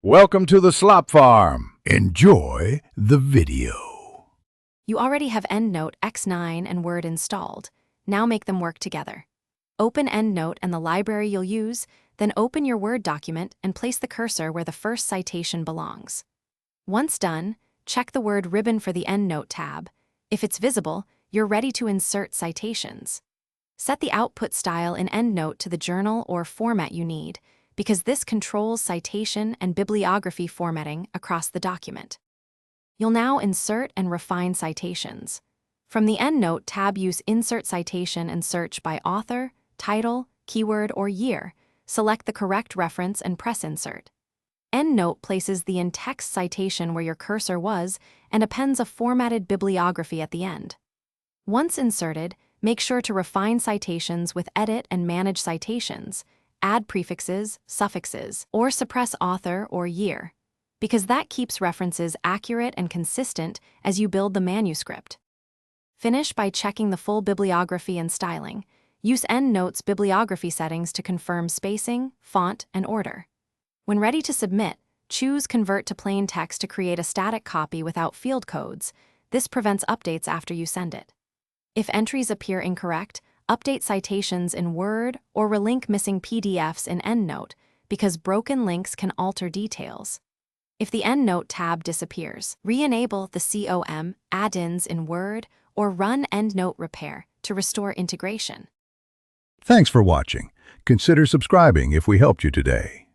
Welcome to the Slop Farm. Enjoy the video. You already have Endnote X9 and Word installed. Now make them work together. Open Endnote and the library you'll use, then open your Word document and place the cursor where the first citation belongs. Once done, check the word ribbon for the Endnote tab. If it's visible, you're ready to insert citations. Set the output style in Endnote to the journal or format you need, because this controls citation and bibliography formatting across the document. You'll now insert and refine citations. From the Endnote tab, use Insert Citation and search by author, title, keyword, or year. Select the correct reference and press Insert. Endnote places the in-text citation where your cursor was and appends a formatted bibliography at the end. Once inserted, make sure to refine citations with Edit and Manage Citations, add prefixes, suffixes, or suppress author or year, because that keeps references accurate and consistent as you build the manuscript. Finish by checking the full bibliography and styling. Use Endnote's bibliography settings to confirm spacing, font, and order. When ready to submit, choose Convert to Plain Text to create a static copy without field codes. This prevents updates after you send it. If entries appear incorrect, update citations in Word or relink missing PDFs in Endnote, because broken links can alter details. If the Endnote tab disappears, re-enable the COM add-ins in Word or run Endnote Repair to restore integration. Thanks for watching. Consider subscribing if we helped you today.